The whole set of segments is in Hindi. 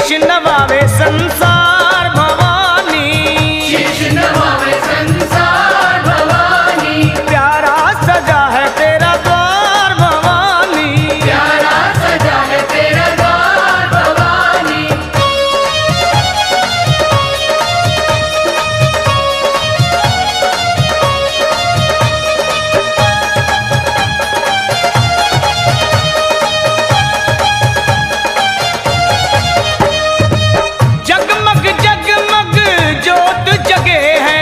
शीश नवावे संसार भवानी, शीश नवावे संसार भवानी, प्यारा सजा है तेरा द्वार भवानी, प्यारा सजा है तेरा द्वार भवानी। जगमग जगमग ज्योत जगे है,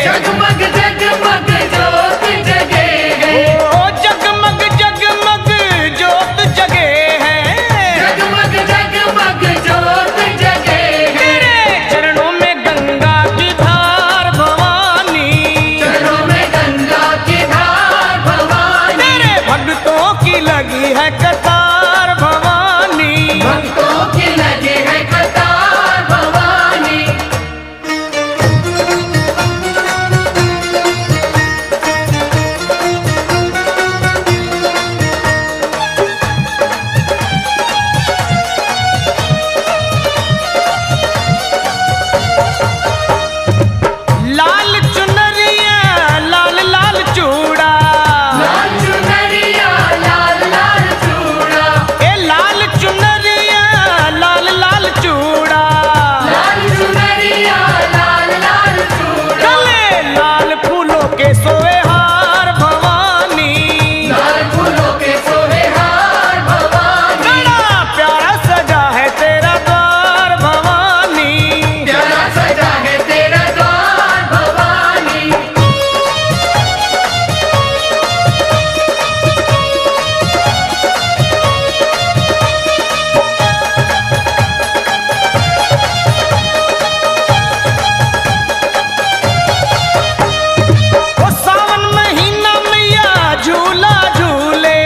जगमग जगमग ज्योत जगे है, ओ जगमग जगमग ज्योत जगे है, जगमग जगमग ज्योत जगे है। तेरे चरणों में गंगा की धार भवानी, चरणों में गंगा की धार भवानी, तेरे भक्तों की लगी है कतार भवानी, भक्तों की लगी है कतार भवानी। लाल चुनरिया लाल लाल चूड़ा, लाल चुनरिया लाल लाल चूड़ा, ए लाल चुनरिया लाल लाल चूड़ा, लाल चुनरिया लाल लाल चूड़ा, गले लाल फूलों के सोए हार भवानी, लाल फूलों के सोहे हार भवानी, बड़ा प्यारा सजा है तेरा द्वार भवानी, प्यारा सजा है तेरा द्वार भवानी। ओ सावन महीना मैया झूला झूले,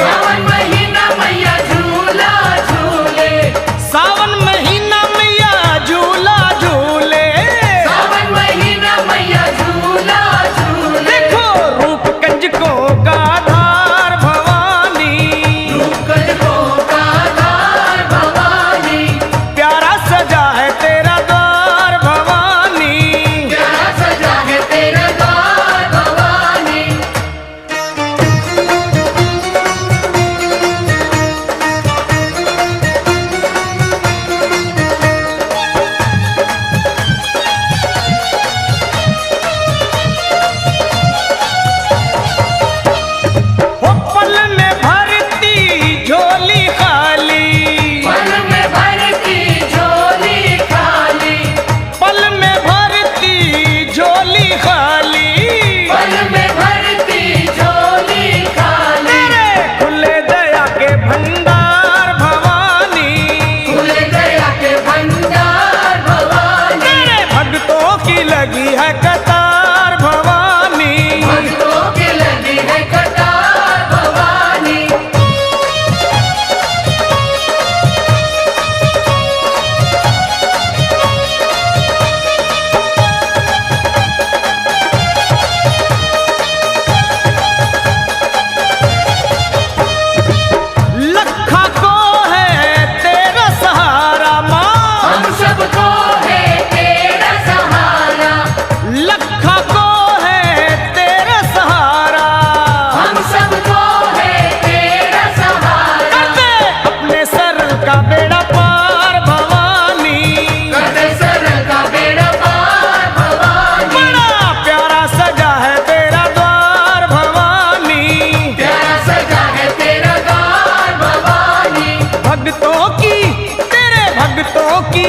सावन महीना मैया झूला झूले, सावन महीना मैया झूला झूले, सावन महीना मैया झूला झूले, देखो रूप कंजकों का धार भवानी, कंजकों का धार भवानी, प्यारा सजा है तेरा द्वार भवानी, प्यारा सजा है तेरा द्वार भवानी। ओ पल में भरती झोली खाली, पल में भरती झोली खाली, पल में भरती झोली खाली, पल में भरती झोली खाली, तेरे खुले दया के भंडार भवानी, खुले दया के भंडार भवानी, तेरे भक्तों की लगी है कतार भवानी, भक्तों की लगी है कतार भवानी। लखा को है तेरा सहारा माँ, हम सबको है तेरा सहारा, लखा को है तेरा सहारा, हम सबको है तेरा सहारा, करते अपने सरल का बेड़ा पार भवानी, कदे सर का बेड़ा पार भवानी, बड़ा प्यारा सजा है तेरा द्वार भवानी, प्यारा सजा है तेरा द्वार भवानी, भक्तों की तेरे भक्तों की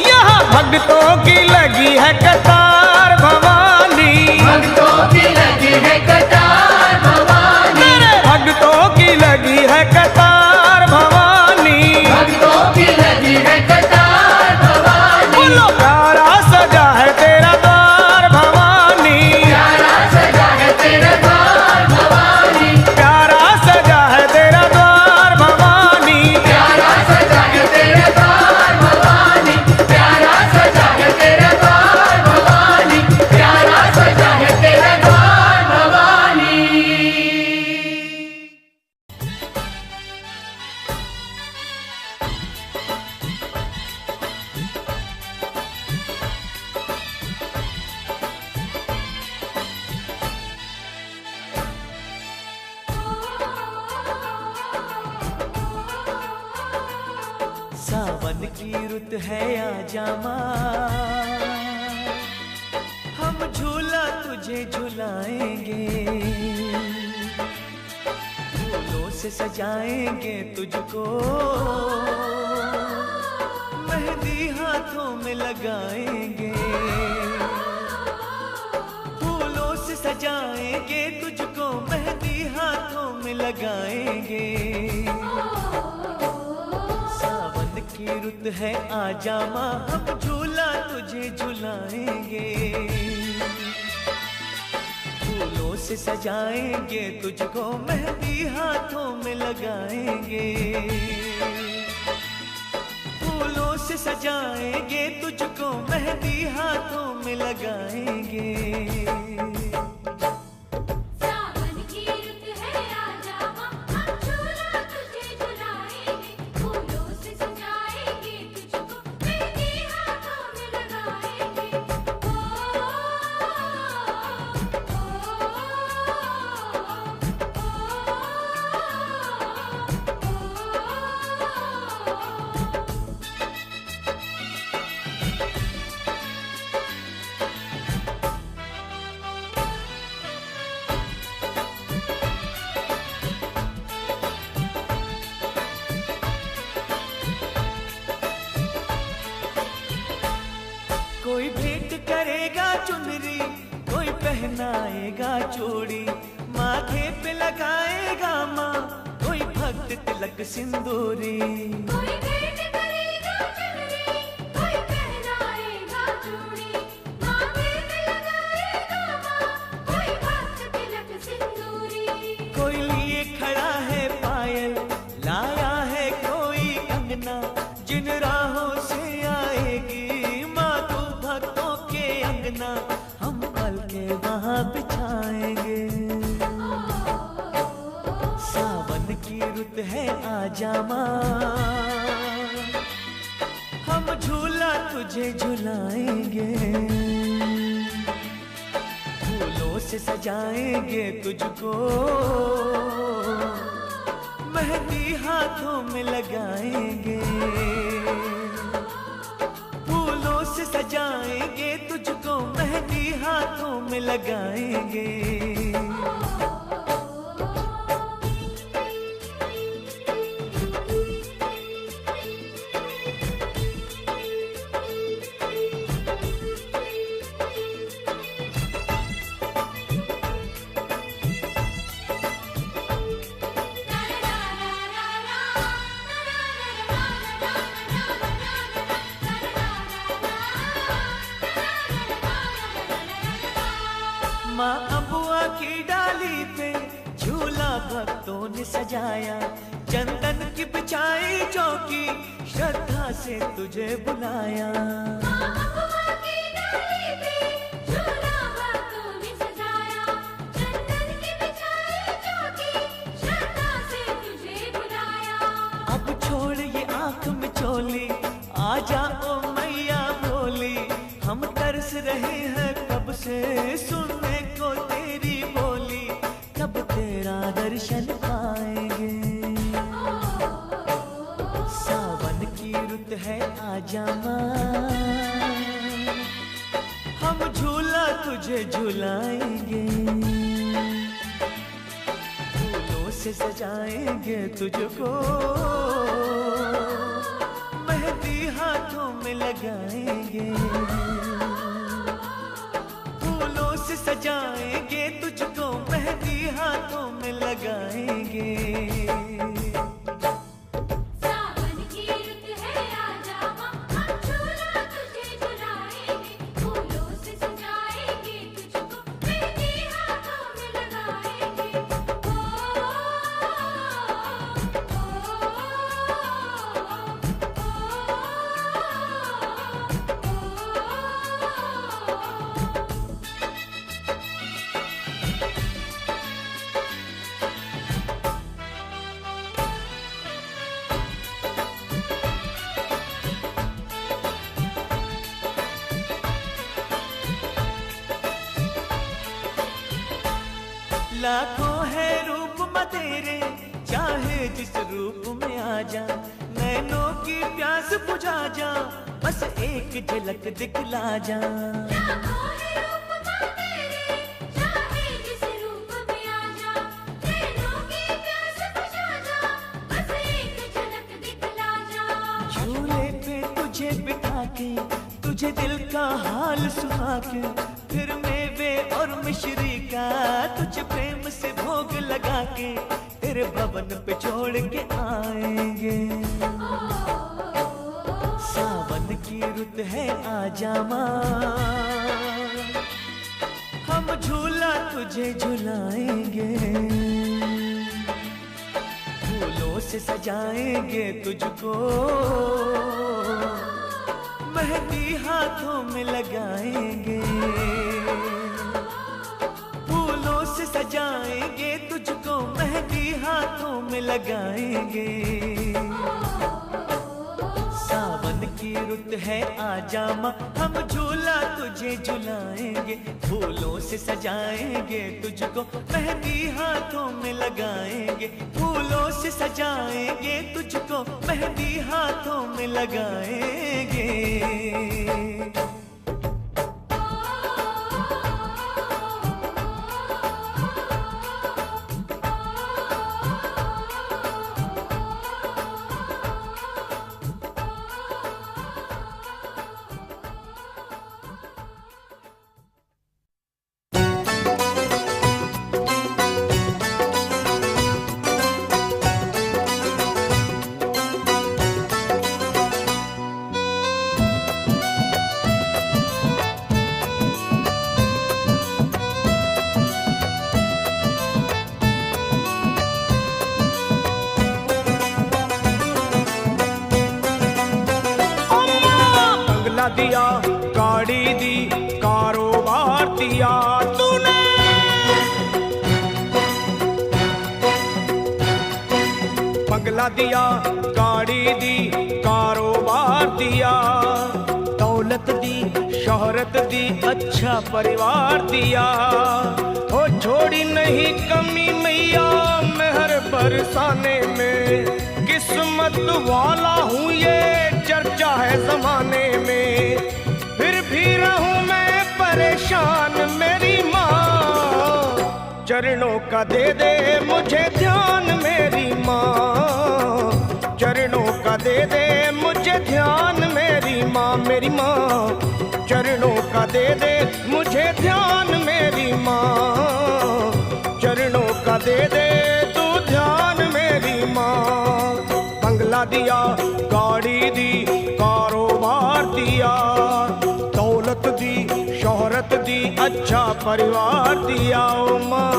यहाँ भक्तों की लगी है कतार भवानी, भक्तों की लगी है कतार भवानी, तेरे भक्तों की लगी है कतार भवानी, भक्तों की लगी है कतार भवानी, बोलो प्यारा सजा है तेरा द्वार भवानी, प्यारा सजा है तेरा द्वार भवानी, प्यारा सजा है तेरा द्वार भवानी, प्यारा सजा है तेरा द्वार भवानी, प्यारा सजा है तेरा द्वार भवानी, प्यारा सजा है तेरा द्वार भवानी। रुत है आजा माँ, हम झूला तुझे झुलाएंगे, फूलों से सजाएंगे तुझको, मेहंदी हाथों में लगाएंगे, फूलों से सजाएंगे तुझको, मेहंदी हाथों में लगाएंगे। सावन की रुत है आजा माँ, हम झूला तुझे झुलाएंगे, फूलों से सजाएंगे तुझको, मेहंदी हाथों में लगाएंगे, फूलों से सजाएंगे तुझको, मेहंदी हाथों में लगाएंगे। कोई भेंट करेगा चुनरी, कोई पहनाएगा चूड़ी, माथे पे लगाएगा माँ, कोई भक्त तिलक सिंदूरी। कोई भेंट करेगा चुनरी, कोई पहनाएगा चूड़ी, माथे पे लगाएगा माँ, कोई भक्त तिलक सिंदूरी। कोई लिए खड़ा है पायल, लाया है कोई कंगना, जिन राहों से आएगी भक्तों के अंगना, हम पल के वहाँ बिछाएंगे। सावन की रुत है आजा माँ, हम झूला तुझे झुलाएंगे, फूलों से सजाएंगे तुझको, मेहंदी हाथों में लगाएंगे, से सजाएंगे तुझको, मेहंदी हाथों में लगाएंगे। माँ अबुआ की डाली पे झूला भक्तों ने सजाया, चंदन की बिछाई चौकी, श्रद्धा से तुझे बुलाया। माँ अबुआ की डाली पे झूला भक्तों ने सजाया, चंदन की बिछाई चौकी, श्रद्धा से तुझे बुलाया। अब छोड़ ये आँख में चोली, आ जाओ मैया बोली, हम तरस रहे हैं कब से सुनने को तेरी बोली, कब तेरा दर्शन पाएंगे। सावन की रुत है आजा माँ, हम झूला तुझे झुलाएंगे, फूलों से सजाएंगे तुझको, मेहंदी हाथों में लगाएंगे, फूलों से सजाएंगे तुझको, मेहंदी हाथों में लगाएंगे। सावन की रुत है आजा माँ, हम झूला तुझे झुलाएंगे, फूलों से सजाएंगे तुझको, मेहंदी हाथों में लगाएंगे। लाखों है रूप मतेरे, चाहे जिस रूप में आ जा, नैनों की प्यास बुझा जा, बस एक झलक दिखला जा। लाखों है रूप का तेरे, चाहे जिस रूप में आ जा, नैनों की प्यास बुझा जा, बस एक झलक दिखला जा। झूले पे तुझे बिठा के, तुझे दिल का हाल सुना के, फिर मेवे और मिश्री का तुझे प्रेम से भोग लगा के, तेरे भवन पे छोड़ के आएंगे। सावन की रुत है आजा माँ, हम झूला तुझे झुलाएंगे, फूलों से सजाएंगे तुझको, मेहंदी हाथों में लगाएंगे, फूलों से सजाएंगे तुझको, मेहंदी हाथों में लगाएंगे। सावन की रुत है आजा माँ, हम झूला तुझे झुलाएंगे, फूलों से सजाएंगे तुझको, मेहंदी हाथों में लगाएंगे, फूलों से सजाएंगे तुझको, मेहंदी हाथों में लगाएंगे। दिया गाड़ी दी, कारोबार दिया तूने, बंगला दिया गाड़ी दी, कारोबार दिया, दौलत दी, शोहरत दी, अच्छा परिवार दिया। ओ छोड़ी नहीं कमी मैया मेहर बरसाने में, किस्मत वाला हूँ ये चर्चा है जमाने में, फिर भी रहूं मैं परेशान मेरी माँ, चरणों का दे दे मुझे ध्यान मेरी माँ, चरणों का दे दे मुझे ध्यान मेरी माँ, मेरी माँ, चरणों का दे दे मुझे ध्यान मेरी माँ, चरणों का दे दे तू ध्यान मेरी माँ। बंगला दिया गाड़ी दी, कारोबार दिया, दौलत दी, शोहरत दी, अच्छा परिवार दिया ओ माँ।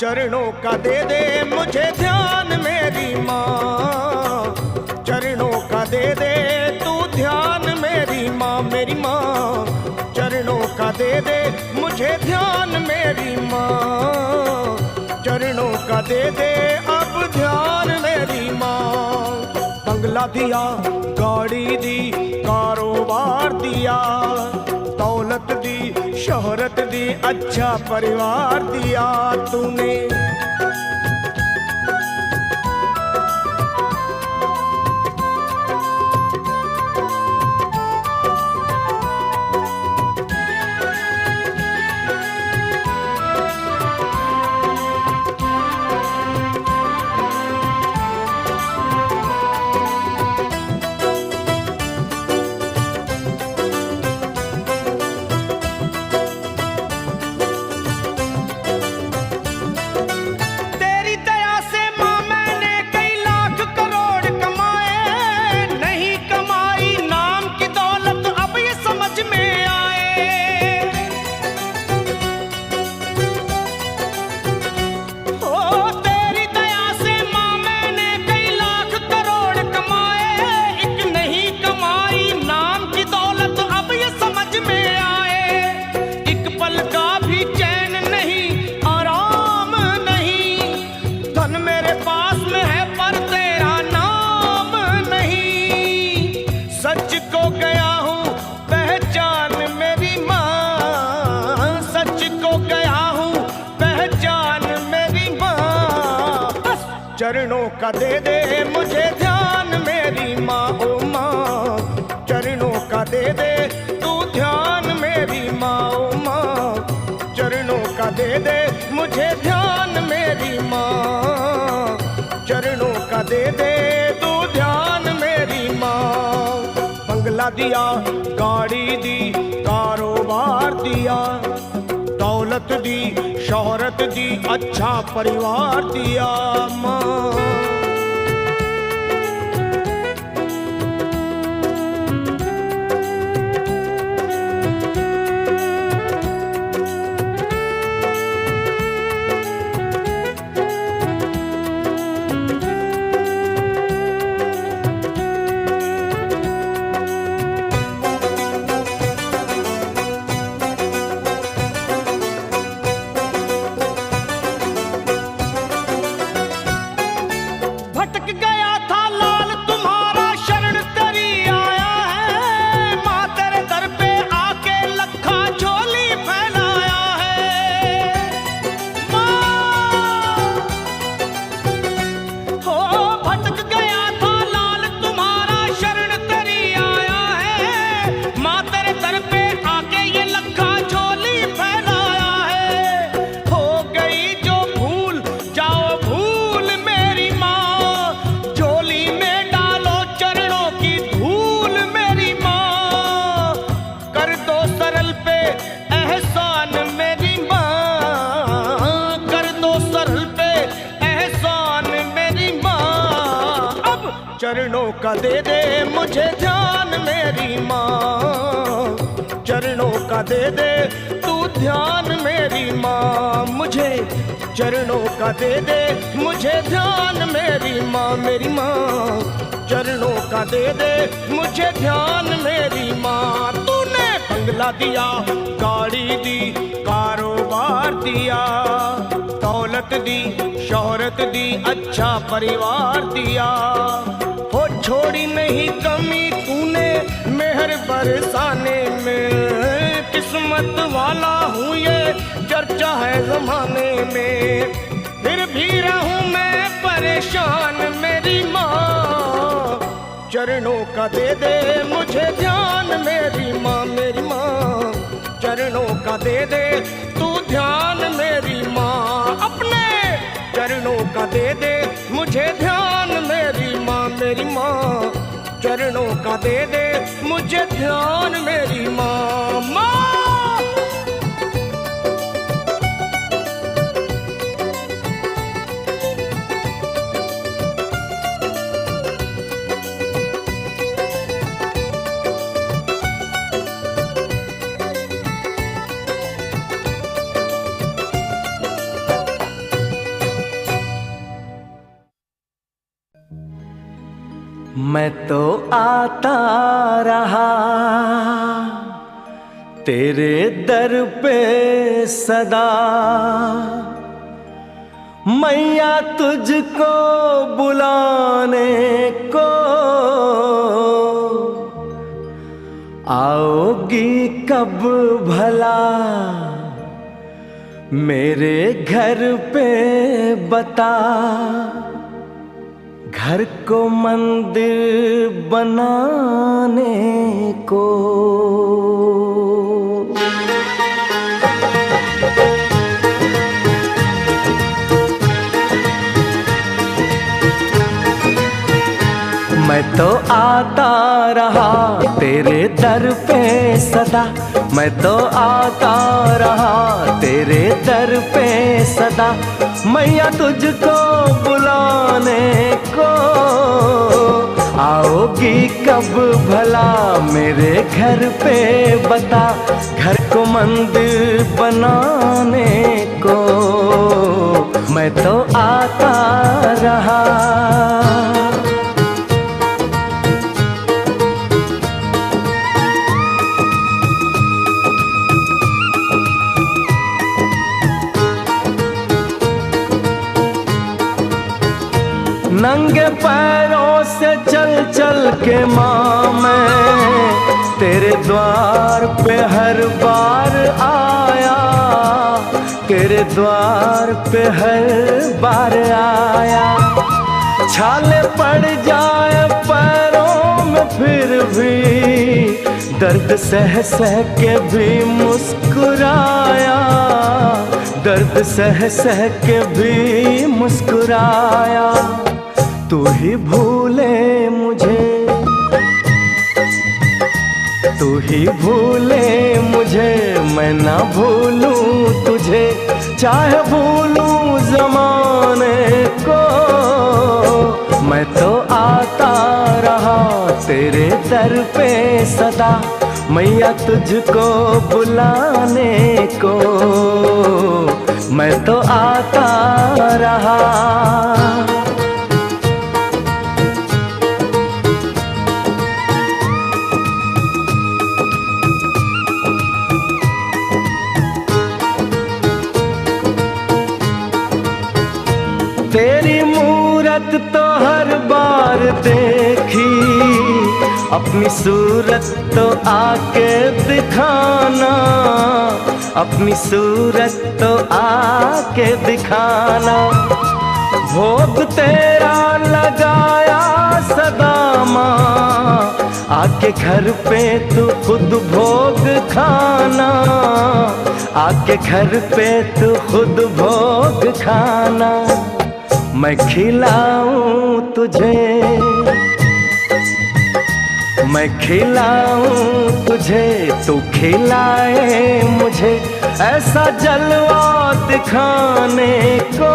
चरणों का दे दे मुझे ध्यान मेरी माँ, चरणों का दे दे तू ध्यान मेरी माँ, मेरी माँ, चरणों का दे दे मुझे ध्यान मेरी माँ, चरणों का दे दे अब ध्यान मेरी माँ। बंगला दिया, गाड़ी दी, कारोबार दिया, दौलत दी, शोहरत दी, अच्छा परिवार दिया तूने। सच को गया हूँ पहचान मेरी माँ, सच को गया हूँ पहचान मेरी माँ। बस चरणों का दे दे मुझे ध्यान मेरी माँ, ओ माँ चरणों का दे दे तू ध्यान मेरी माँ, ओ माँ चरणों का दे दे मुझे ध्यान मेरी माँ, चरणों का दे दे तू ध्यान मेरी माँ। बंगला दिया, गाड़ी दी, कारोबार दिया, दौलत दी, शोहरत दी, अच्छा परिवार दिया माँ। चरणों का दे दे मुझे ध्यान मेरी माँ, चरणों का दे दे तू ध्यान मेरी माँ, मुझे चरणों का दे दे मुझे ध्यान मेरी माँ, मेरी माँ चरणों का दे दे मुझे ध्यान मेरी माँ। तूने बंगला दिया, गाड़ी दी, कारोबार दिया, दौलत दी, शोहरत दी, अच्छा परिवार दिया, हो छोड़ी नहीं कमी तूने मेहर बरसाने में, किस्मत वाला हूँ ये चर्चा है जमाने में, फिर भी रहूँ मैं परेशान मेरी माँ, चरणों का दे दे मुझे ध्यान मेरी माँ, मेरी माँ चरणों का दे दे तू ध्यान मेरी माँ, अपने चरणों का दे दे मुझे ध्यान मेरी माँ, मेरी माँ चरणों का दे दे मुझे ध्यान मेरी माँ, माँ। मैं तो आता रहा तेरे दर पे सदा, मैया तुझको बुलाने को आओगी कब भला, मेरे घर पे बता, घर को मंदिर बनाने को। मैं तो आता रहा तेरे दर पे सदा, मैं तो आता रहा तेरे दर पे सदा, मैया तुझको बुलाने को आओगी कब भला, मेरे घर पे बता, घर को मंदिर बनाने को मैं तो आता रहा। नंगे पैरों से चल चल के माँ मैं तेरे द्वार पे हर बार आया, तेरे द्वार पे हर बार आया। छाले पड़ जाए पैरों में फिर भी दर्द सह सह के भी मुस्कुराया, दर्द सह सह के भी मुस्कुराया। तू ही भूले मुझे, तू ही भूले मुझे, मैं ना भूलूं तुझे। चाहे भूलूं ज़माने को, मैं तो आता रहा तेरे दर पे सदा, मैया तुझको बुलाने को, मैं तो आता रहा। तेरी मूरत तो हर बार देखी, अपनी सूरत तो आके दिखाना, अपनी सूरत तो आके दिखाना। भोग तेरा लगाया सदा माँ, आके घर पे तू खुद भोग खाना, आके घर पे तू खुद भोग खाना। मैं खिलाऊं तुझे, मैं खिलाऊं तुझे, तू खिलाए मुझे, ऐसा जलवा दिखाने को।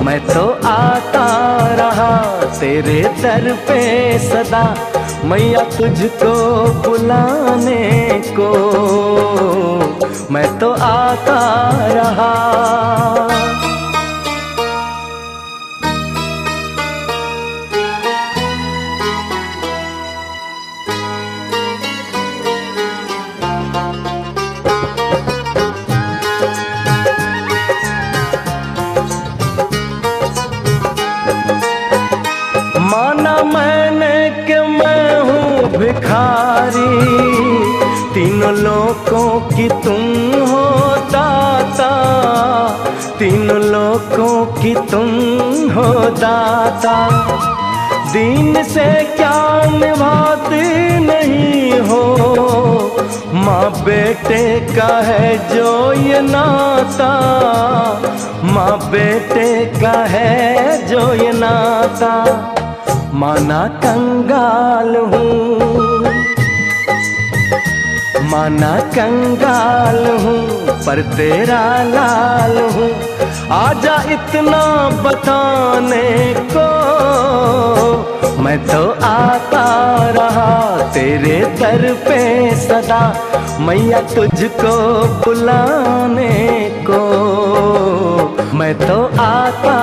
मैं तो आता रहा तेरे दर पे सदा, मैया तुझको बुलाने को, मैं तो आता रहा। माना मैंने कि मैं हूँ भिखारी, तीनों लोकों की तुम हो दाता, तीनों लोकों की तुम हो दाता। दीन से क्या निभाते नहीं हो, माँ बेटे का है जो ये नाता, माँ बेटे का है जो ये नाता। माना कंगाल हूँ, माना कंगाल हूँ, पर तेरा लाल हूँ। आजा इतना बताने को, मैं तो आता रहा तेरे दर पे सदा, मैया तुझको बुलाने को, मैं तो आता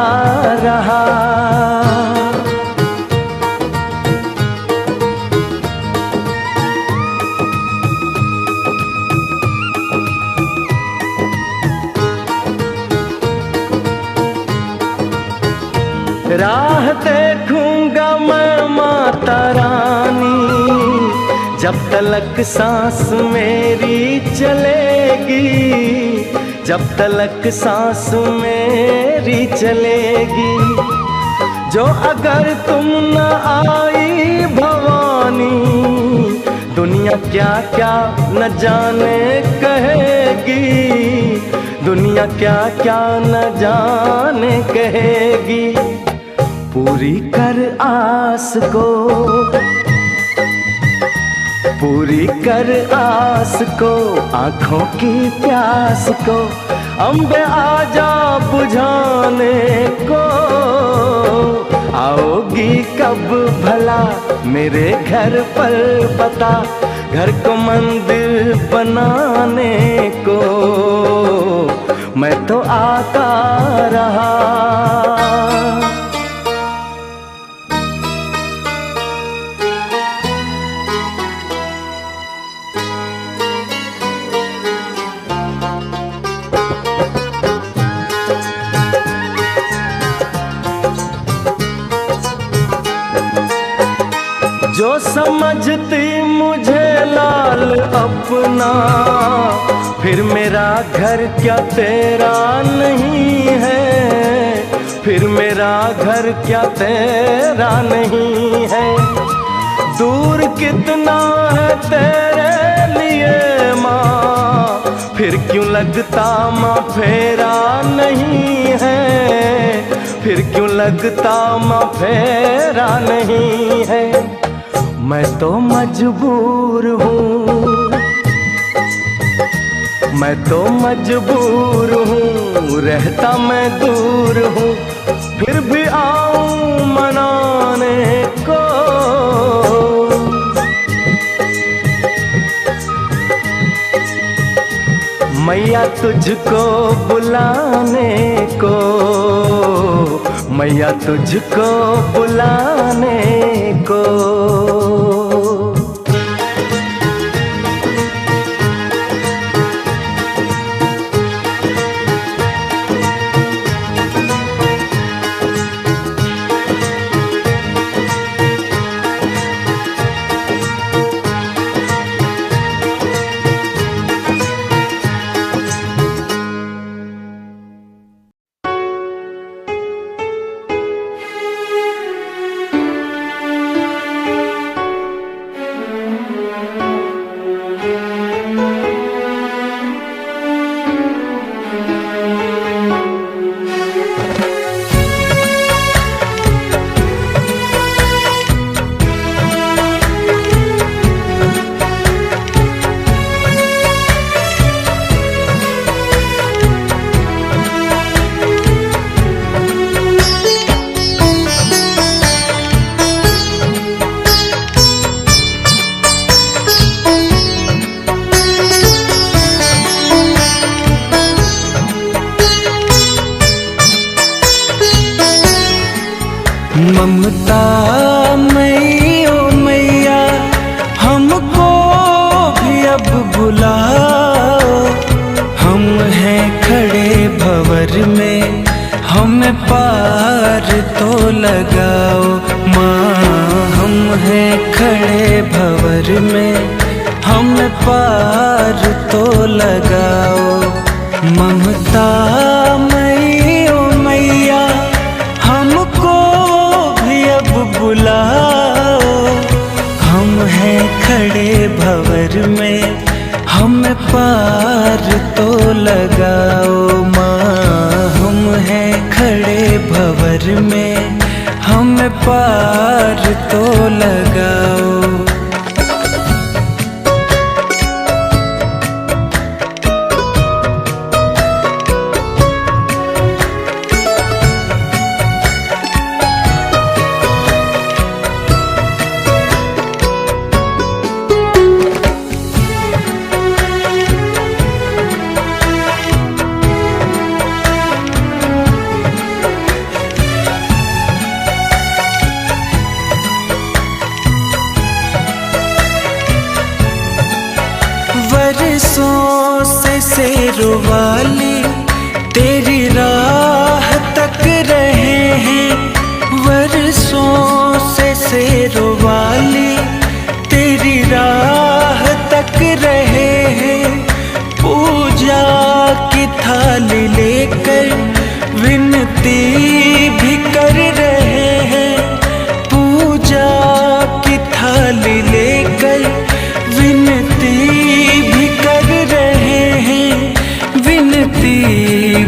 रहा। राह देखूंगा मैं माता रानी, जब तलक सांस मेरी चलेगी, जब तलक सांस मेरी चलेगी। जो अगर तुम न आई भवानी, दुनिया क्या क्या न जाने कहेगी, दुनिया क्या क्या न जाने कहेगी। पूरी कर आस को, पूरी कर आस को, आँखों की प्यास को, अम्बे आजा बुझाने को। आओगी कब भला मेरे घर पर बता, घर को मंदिर बनाने को, मैं तो आता रहा। जो समझती मुझे लाल अपना, फिर मेरा घर क्या तेरा नहीं है, फिर मेरा घर क्या तेरा नहीं है। दूर कितना है तेरे लिए माँ, फिर क्यों लगता माँ फेरा नहीं है, फिर क्यों लगता माँ फेरा नहीं है। मैं तो मजबूर हूँ, मैं तो मजबूर हूँ, रहता मैं दूर हूँ, फिर भी आऊँ मनाने को। मैया तुझको बुलाने को, मैया तुझको बुलाने को। ममता मई ओ मैया, हमको भी अब बुलाओ। हम हैं खड़े भंवर में, हमें पार तो लगाओ माँ। हम हैं खड़े भंवर में, हमें पार तो लगाओ। ममता मई ओ मैया, हमको बुलाओ। हम हैं खड़े भंवर में, हमें पार तो लगाओ माँ। हम हैं खड़े भंवर में, हमें पार तो लगाओ। बरसों से शेरवाली तेरी राह तक रहे हैं। बरसों से शेरवाली तेरी राह तक रहे हैं। पूजा की थाली लेकर विनती भी कर रहे हैं। पूजा की थाली लेकर विनती भी कर रहे हैं। विनती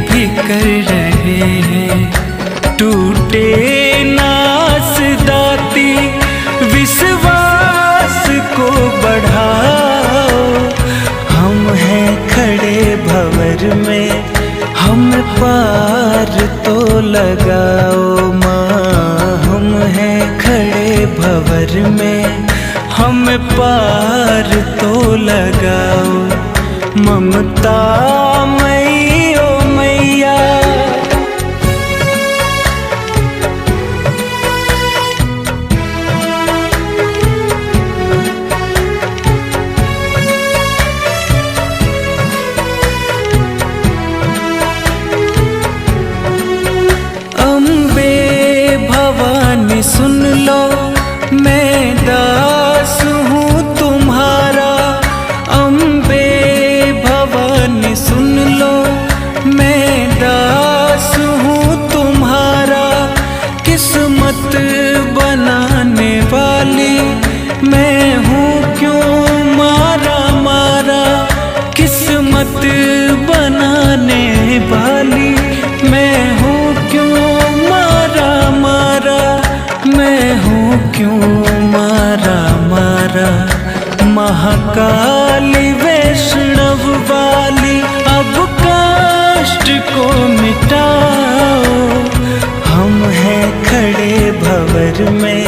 भी कर रहे हैं। टूटे नास दाती विश्वास को बढ़ाओ। हम हैं खड़े भंवर में, हम पार तो लगाओ माँ। हम हैं खड़े भंवर में, हम पार तो लगाओ। ममता मई ओ मैया, अम्बे भवानी सुन लो मैं महाकाली वैष्णव वाली अब कष्ट को मिटाओ। हम हैं खड़े भंवर में,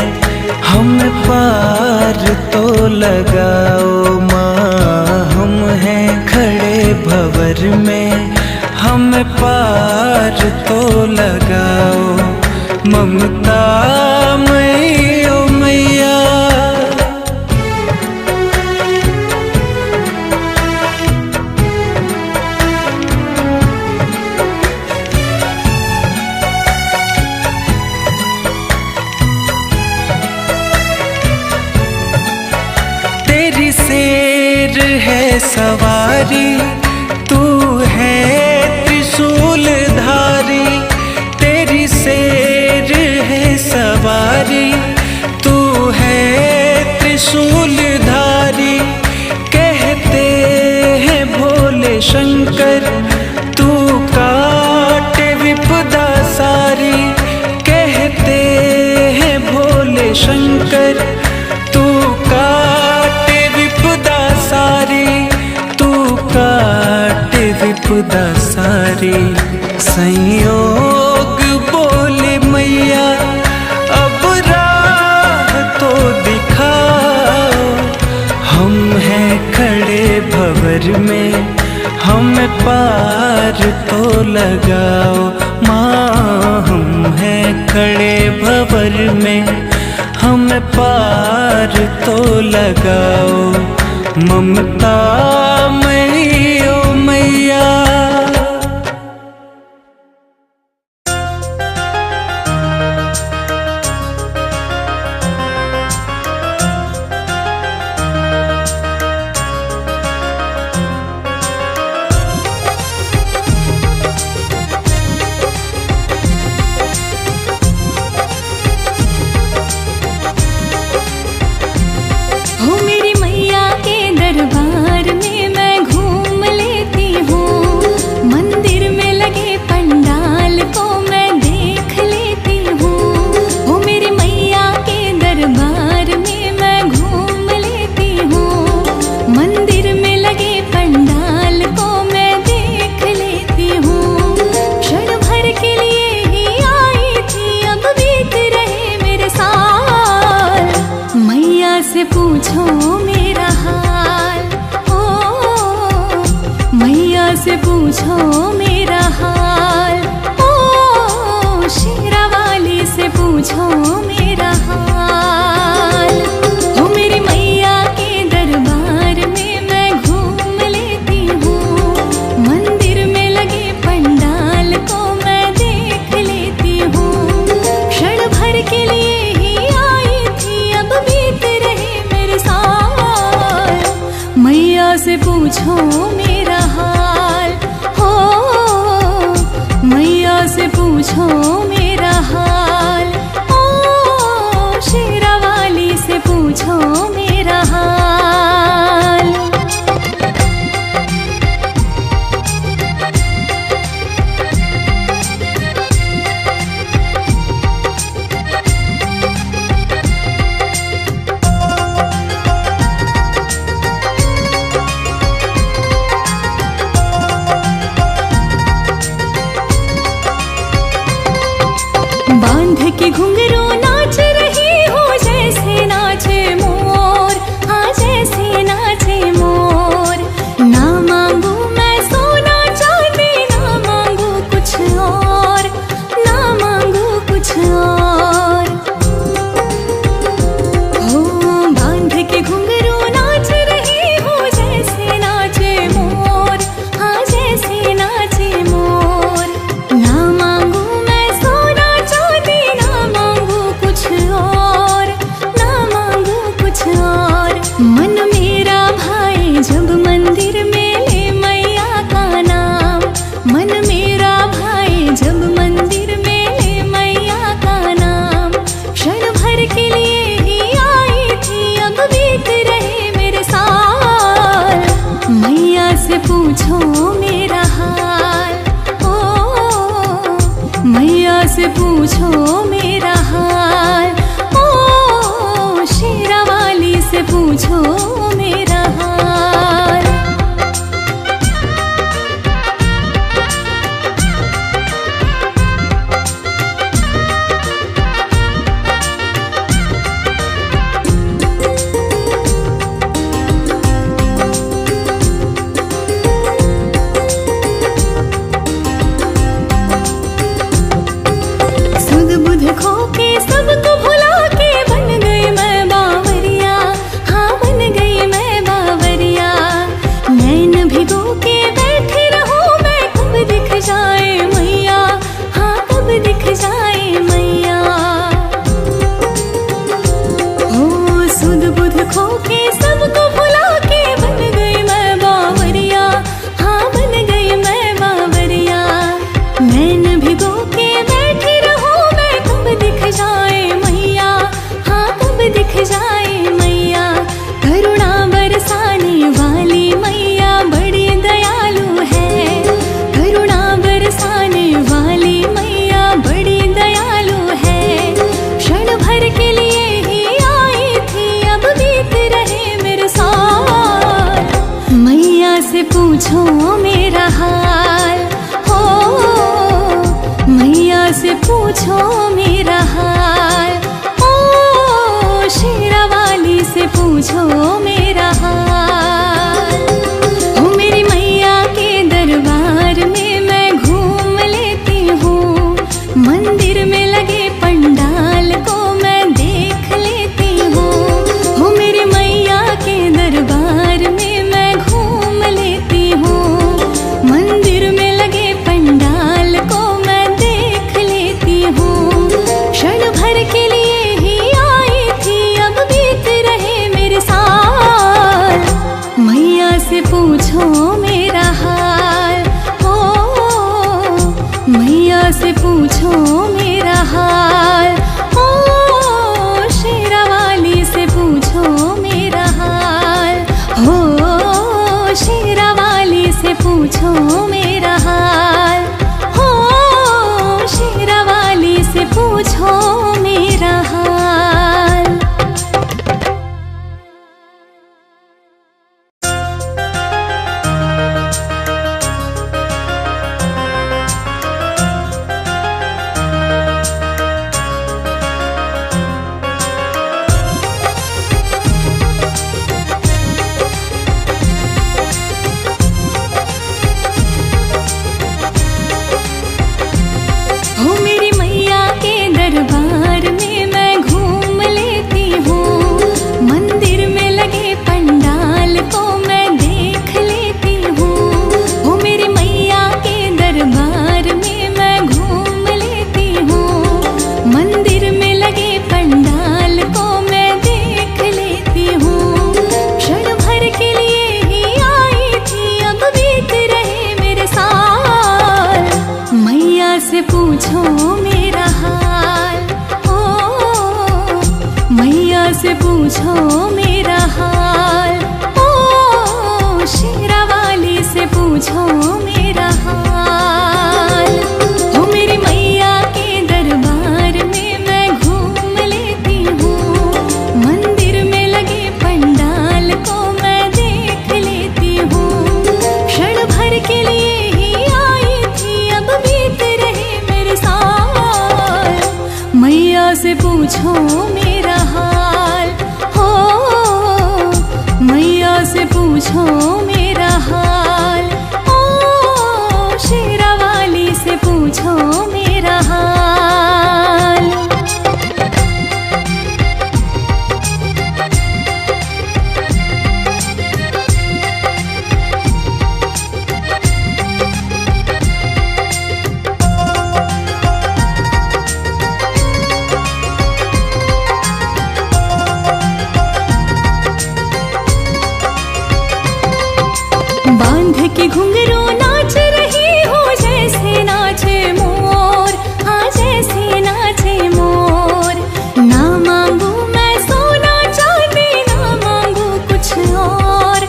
हम पार तो लगाओ माँ। हम हैं खड़े भंवर में, हम पार तो लगाओ। ममता मई ओ मैया, तेरी शेर है सवारी, तू है त्रिशूलधारी। तेरी शेर है सवारी, तू है त्रिशूलधारी। कहते हैं भोले शंकर, तू काटे विपदा सारी। कहते हैं भोले शंकर, तू काटे विपदा सारी। तू काटे विपदा सारी। संयोग बोले मैया अब राह तो दिखाओ। हम हैं खड़े भंवर में, हम पार तो लगाओ माँ। हम हैं खड़े भंवर में, हम पार तो लगाओ। ममता मई ओ मैया, हो मेरी मैया के दरबार में मैं घूम लेती हूँ। मंदिर में लगे पंडाल को मैं देख लेती हूँ। हो मेरी मैया के दरबार में मैं घूम लेती हूँ। मंदिर में लगे पंडाल को मैं देख लेती हूँ। क्षण भर के लिए ही आई थी, अब बीत रहे मेरे साल। मैया से पूछो मेरा हाल, ओ मैया से पूछो मेरा हाल। ओ शेरा वाली से पूछो मेरा हाल। हो मेरी मैया के दरबार में मैं घूम लेती हूँ। मंदिर में लगे पंडाल को मैं देख लेती हूँ। क्षण भर के लिए ही आई थी, अब बीत रहे मेरे साल। मैया से पूछो मेरा हाल, हो मैया से पूछो मेरा हाल। ओ शेरा वाली से पूछो मेरा हाल। बांध के घुंघरू नाच रही हो जैसे नाचे मोर। हाँ जैसे नाचे मोर। ना मांगू मैं सोना चांदी, ना मांगू कुछ और, ना मांगू कुछ और। हो बांध के घुंघरू नाच रही हो जैसे नाचे मोर। हाँ जैसे नाचे मोर। ना मांगू मैं सोना चांदी, ना मांगू कुछ और, ना मांगू कुछ और। मन मेरा भाई जब मंदिर में ले मैया का नाम। मन मेरा भाई जब मंदिर में ले मैया का नाम। क्षण भर के लिए ही आई थी, अब बीत रहे मेरे साल। मैया से पूछो मेरा हाल, ओ मैया से पूछो मेरा हाल। ओ शेरा वाली से पूछो मेरा सुध बुध खो के सबको भुला के बन गई मैं बावरिया, हाँ बन गई मैं बावरिया। नैन भिगो के बैठी रहूं मैं, कब दिख जाए मैया, हाँ कब दिख जाए मैया। करुणा बरसाने वाली मैया बड़ी दयालु है, करुणा बरसाने वाली मैया बड़ी दयालु है। क्षण भर के लिए ही आई थी, अब बीत रहे मेरे साथ। मैया से पूछो मेरा हाल, हो मैया से पूछो मेरा हाल। ओ शेरा वाली से पूछो मेरा हाल। हो मेरी मैया के दरबार में मैं घूम लेती हूँ, मंदिर में लगे पंडाल को मैं देख लेती हूँ। हो मेरी मैया के दरबार में मैं घूम लेती हूँ, मंदिर में लगे पंडाल को मैं देख लेती हूँ। क्षण भर के लिए ही आई थी, अब बीत रहे मेरे साल। मैया से पूछो मेरा हाल, हो मैया से पूछो मेरा हाल। ओ शेरा वाली से पूछो मेरा हाल, हो शेरा वाली से पूछो मेरा हाल। हो शेरा वाली से पूछो मेरा हाल। हो मेरी मैया के दरबार में मैं घूम लेती हूँ, मंदिर में लगे पंडाल को मैं देख लेती हूँ। हो मेरी मैया के दरबार में मैं घूम लेती हूँ, मंदिर में लगे पंडाल को मैं देख लेती हूँ। क्षण भर के लिए ही आई थी, अब बीत रहे मेरे साल। मैया से पूछो मेरा हाल, ओ मैया से पूछो मेरा हाल। ओ शेरा वाली से पूछो मेरा हाल। हो मेरी मैया के दरबार में मैं घूम लेती हूँ, मंदिर में लगे पंडाल को मैं देख लेती हूँ। क्षण भर के लिए ही आई थी, अब बीत रहे मेरे साल। मैया से पूछो मेरा हाल, हो मैया से पूछो मेरा हाल। ओ शेरा वाली से पूछो मेरा हाल। बांध के घुंघरू नाच रही हो जैसे नाचे मोर, हाँ जैसे नाचे मोर। ना मांगू मैं सोना चांदी, ना मांगू कुछ और,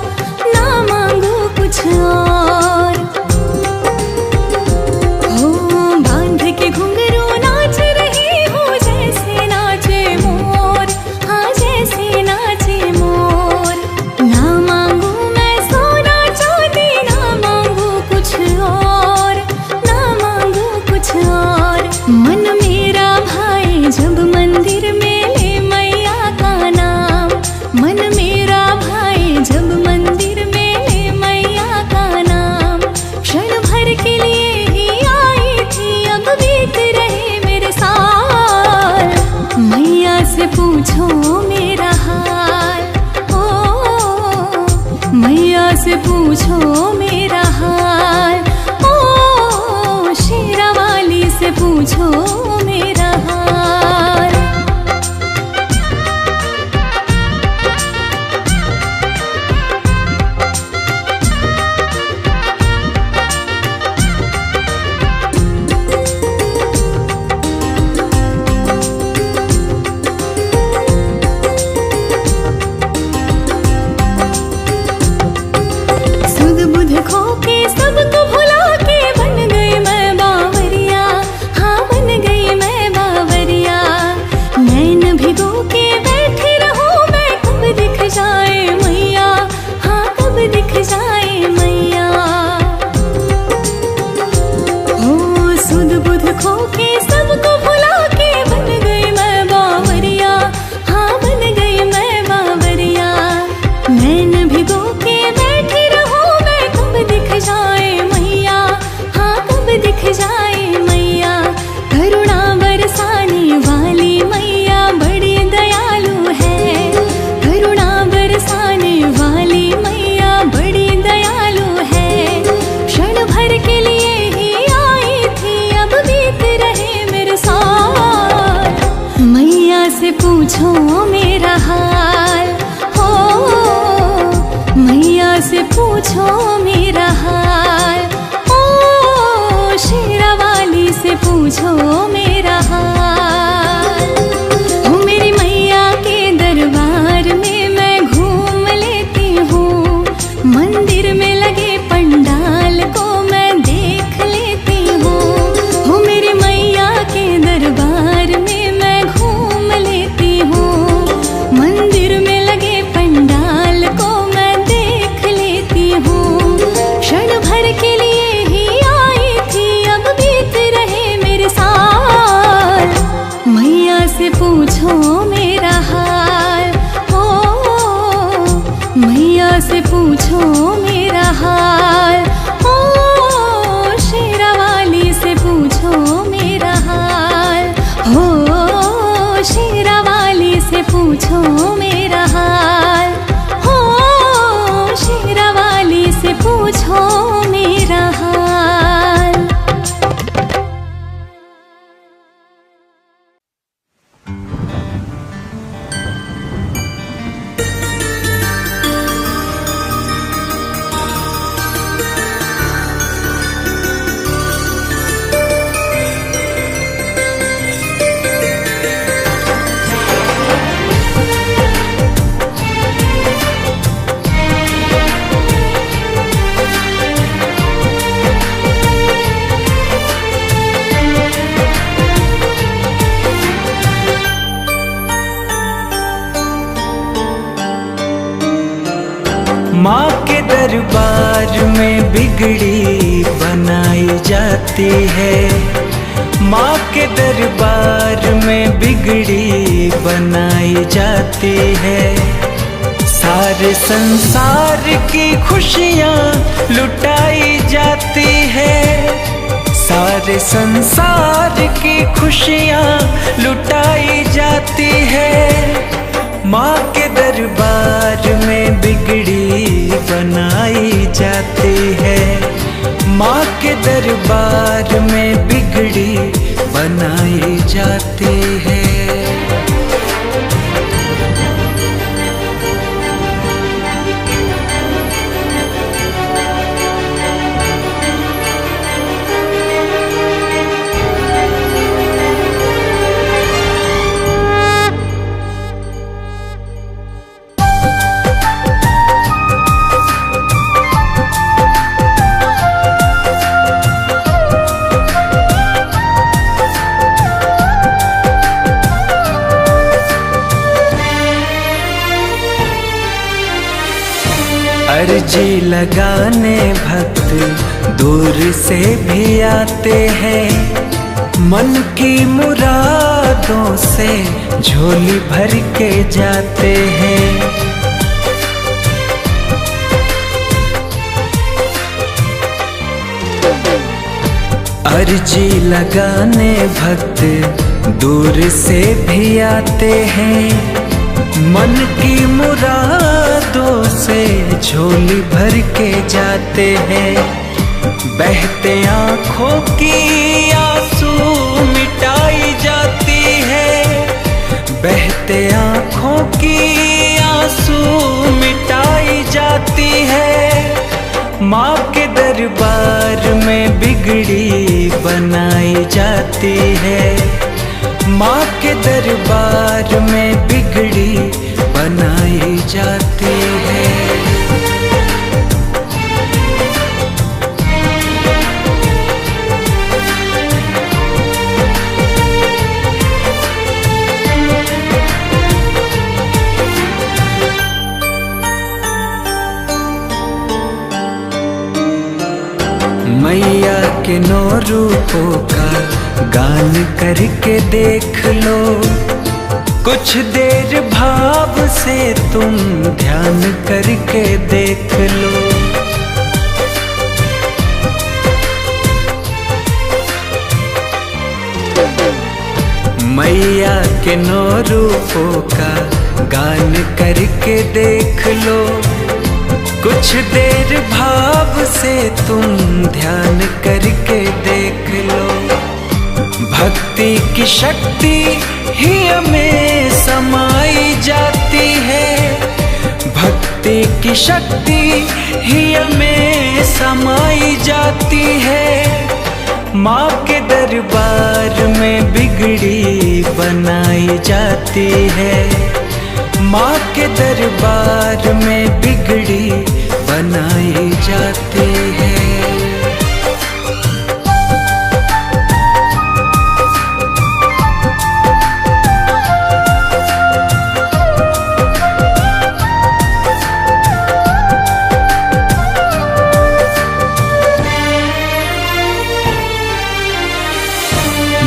ना मांगू कुछ और। हो बांध के घुंघरू नाच रही हो जैसे नाचे मोर, हाँ जैसे नाचे मोर। ना मांगू मैं सोना चांदी, ना मांगू कुछ और, ना मांगू कुछ और। मन मेरा भाई जब मंदिर में ले मैया का नाम, मन मेरा भाई जब मंदिर में ले मैया का नाम। क्षण भर के लिए ही आई थी, अब बीत रहे मेरे साल। मैया से पूछो मेरा हाल, ओ मैया से पूछो मेरा हाल। ओ शेरा वाली से पूछो मेरा हाल। पूछो मेरा हाल, हो मैया से पूछो मेरा हाल, ओ शेरावाली से पूछो मेरा हाल। हो मेरी मैया के दरबार में मैं घूम लेती हूँ, मंदिर में लगे पंडाल को मैं देख लेती हूँ। हो मेरी मैया के दरबार में मैं घूम लेती हूँ, मंदिर में लगे पंडाल को मैं देख लेती हूँ। क्षण भर के लिए ही आई थी, अब बीत रहे मेरे साल, मैया से पूछो मेरा हाल, हो मैया से पूछो मेरा हाल, ओ शेरावाली से पूछो मेरा हाल, हो शेरावाली से पूछो मेरा हाल, हो शेरावाली से पूछो मेरा हाल। माँ के दरबार में बिगड़ी बनाई जाती है, माँ के दरबार में बिगड़ी बनाई जाती है। सारे संसार की खुशियाँ लुटाई जाती है, सारे संसार की खुशियाँ लुटाई जाती है। माँ के दरबार में बिगड़ी बनाई जाती है, माँ के दरबार में बिगड़ी बनाई जाती है। अर्जी लगाने भक्त दूर से भी आते हैं, मन की मुरादों से झोली भर के जाते हैं। अर्जी लगाने भक्त दूर से भी आते हैं, मन की मुरादों से झोली भर के जाते हैं। बहते आँखों की आंसू मिटाई जाती है, बहते आँखों की आंसू मिटाई जाती है। माँ के दरबार में बिगड़ी बनाई जाती है, माँ के दरबार में बिगड़ी बनाई जाती है। मैया के 9 रूपों का गान करके देख लो, कुछ देर भाव से तुम ध्यान करके देख लो। मैया के 9 रूपों का गान करके देख लो, कुछ देर भाव से तुम ध्यान करके देख लो। भक्ति की शक्ति ही हमें समाई जाती है, भक्ति की शक्ति ही हमें समाई जाती है। माँ के दरबार में बिगड़ी बनाई जाती है, माँ के दरबार में बिगड़ी बनाई जाती है।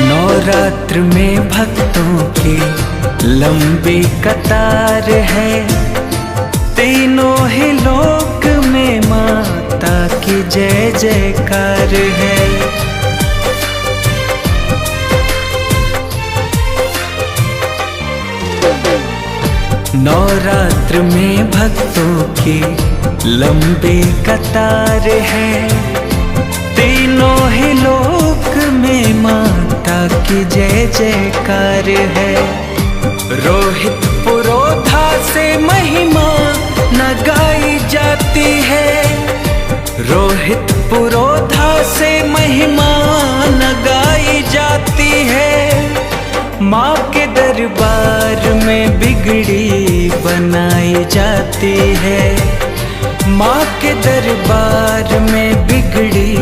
नवरात्र में भक्तों की लंबी कतार है, तीनों ही लोक में माता की जय जयकार है। नवरात्र में भक्तों की लंबी कतार है, तीनों ही लोक में माता की जय जयकार है। रोहित पुरोधा से महिमा न गाई जाती है, रोहित पुरोधा से महिमा न गाई जाती है। माँ के दरबार में बिगड़ी बनाई जाती है, माँ के दरबार में बिगड़ी